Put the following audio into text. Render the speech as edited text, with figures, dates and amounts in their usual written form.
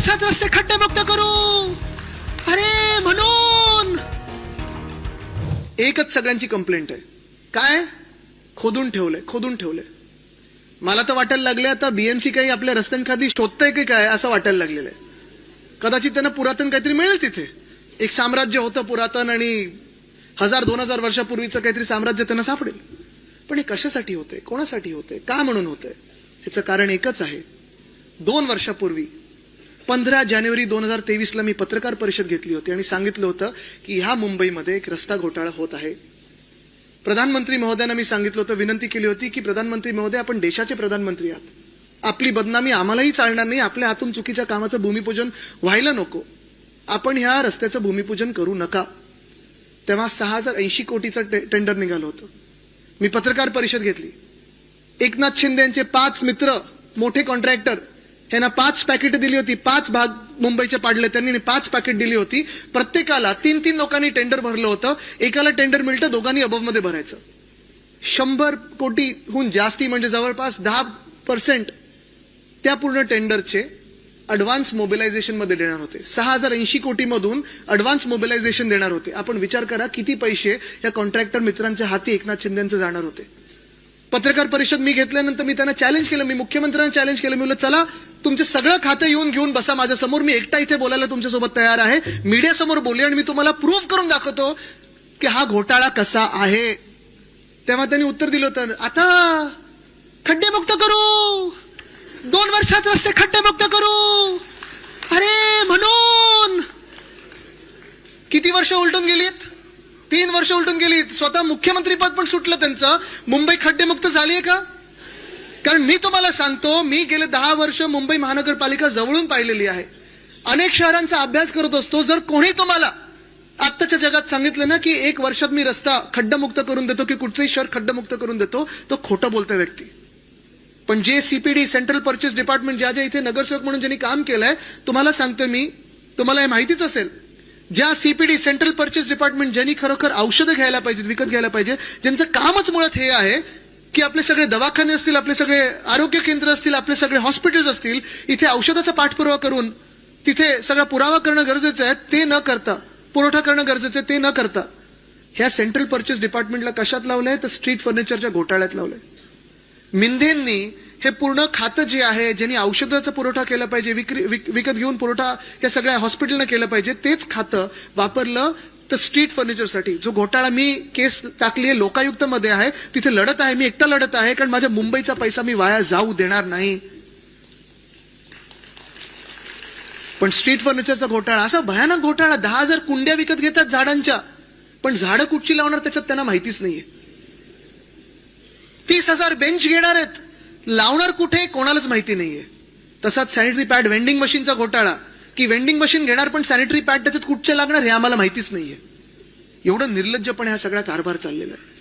वर्षात रस्ते खड्डेमुक्त करू. अरे म्हणून एकच सगळ्यांची कंप्लेंट आहे, काय खोदून ठेवलंय. मला तर वाटायला लागले आता बीएमसी काही आपल्या रस्त्यांखाली शोधतंय की काय असं वाटायला लागलेलं आहे. कदाचित त्यांना पुरातन काहीतरी मिळेल तिथे. एक साम्राज्य होतं पुरातन आणि 1000-2000 वर्षापूर्वीचं काहीतरी साम्राज्य त्यांना सापडेल. पण हे कशासाठी होतंय, कोणासाठी होतंय, का म्हणून होतंय? ह्याचं कारण एकच आहे. 2 वर्षापूर्वी 15 जानेवारी 2023ला मी पत्रकार परिषद घेतली होती आणि सांगितलं होतं की ह्या मुंबईमध्ये एक रस्ता घोटाळा होत आहे. प्रधानमंत्री महोदयांना मी सांगितलं होतं, विनंती केली होती की प्रधानमंत्री महोदय आपण देशाचे प्रधानमंत्री आहात, आपली बदनामी आम्हालाही चालणार नाही, आपल्या हातून चुकीच्या कामाचं भूमिपूजन व्हायला नको, आपण ह्या रस्त्याचं भूमिपूजन करू नका. तेव्हा 6080 कोटीचं टेंडर निघालं होतं. मी पत्रकार परिषद घेतली. एकनाथ शिंदे यांचे 5 मित्र मोठे कॉन्ट्रॅक्टर यांना 5 पॅकेट दिली होती. 5 भाग मुंबईचे पाडले त्यांनी, 5 पॅकेट दिली होती. प्रत्येकाला 3-3 लोकांनी टेंडर भरलं होतं. एकाला टेंडर मिळतं, दोघांनी अबव्ह मध्ये भरायचं. 100 कोटीहून जास्ती म्हणजे जवळपास 10% त्या पूर्ण टेंडरचे अडव्हान्स मोबिलायझेशन मध्ये देणार होते. 6080 कोटीमधून अडव्हान्स मोबिलायझेशन देणार होते. आपण विचार करा किती पैसे या कॉन्ट्रॅक्टर मित्रांच्या हाती एकनाथ शिंदेंचे जाणार होते. पत्रकार परिषद मी घेतल्यानंतर मी त्यांना चॅलेंज केलं, मी मुख्यमंत्र्यांना चॅलेंज केलं. मी म्हटलं चला तुमचे सगळं खातं येऊन घेऊन बसा माझ्यासमोर, मी एकटा इथे बोलायला तुमच्यासोबत तयार आहे, मीडियासमोर बोलूया आणि मी तुम्हाला प्रूव्ह करून दाखवतो की हा घोटाळा कसा आहे. तेव्हा त्यांनी उत्तर दिलं होतं, आता खड्डेमुक्त करू, 2 वर्षात रस्ते खड्डेमुक्त करू. अरे म्हणून किती वर्ष उलटून गेलीत? 3 वर्ष उलटून गेलीत. स्वतः मुख्यमंत्री पद पण सुटलं त्यांचं. मुंबई खड्डेमुक्त झालीये का? कारण मी तुम्हाला सांगतो, मी गेले 10 वर्ष मुंबई महानगरपालिका जवळून पाहिलेली आहे. अनेक शहरांचा अभ्यास करत असतो. जर कोणी तुम्हाला आत्ताच्या जगात सांगितलं ना की 1 वर्षात मी रस्ता खड्डमुक्त करून देतो की कुठचंही शहर खड्डमुक्त करून देतो, तो खोटं बोलतोय व्यक्ती. पण जे सीपीडी सेंट्रल पर्चेस डिपार्टमेंट ज्या इथे नगरसेवक म्हणून ज्यांनी काम केलंय, तुम्हाला सांगतोय मी, तुम्हाला हे माहितीच असेल, ज्या सीपीडी सेंट्रल पर्चेस डिपार्टमेंट ज्यांनी खरोखर औषधं घ्यायला पाहिजेत, विकत घ्यायला पाहिजे, ज्यांचं कामच मुळात हे आहे की आपले सगळे दवाखाने असतील, आपले सगळे आरोग्य केंद्र असतील, आपले सगळे हॉस्पिटल्स असतील, इथे औषधाचा पाठपुरावा करून तिथे सगळा पुरावा करणं गरजेचं आहे, ते न करता, पुरवठा करणं गरजेचं आहे, ते न करता ह्या सेंट्रल पर्चेस डिपार्टमेंटला कशात लावलंय? तर स्ट्रीट फर्निचरच्या घोटाळ्यात लावलंय. मिंदेंनी हे पूर्ण खातं जे आहे, ज्यांनी औषधाचा पुरवठा केला पाहिजे, विकत घेऊन पुरवठा या सगळ्या हॉस्पिटलनं केलं पाहिजे, तेच खातं वापरलं तर स्ट्रीट फर्निचरसाठी. जो घोटाळा मी केस टाकली आहे लोकायुक्त मध्ये आहे, तिथे लढत आहे, मी एकटा लढत आहे, कारण माझ्या मुंबईचा पैसा मी वाया जाऊ देणार नाही. पण स्ट्रीट फर्निचरचा घोटाळा, असा भयानक घोटाळा, 10,000 कुंड्या विकत घेतात झाडांच्या, पण झाडं कुठची लावणार त्याच्यात त्यांना माहितीच नाहीये. 30,000 बेंच घेणार आहेत, लावणार कुठे कोणालाच माहिती नाहीये. तसाच सॅनिटरी पॅड वेंडिंग मशीनचा घोटाळा, की वेंडिंग मशीन घेणार पण सॅनिटरी पॅड त्याच्यात कुठचे लागणार हे आम्हाला माहितीच नाहीये. एवढं निर्लज्जपणे हा सगळा कारभार चाललेला आहे.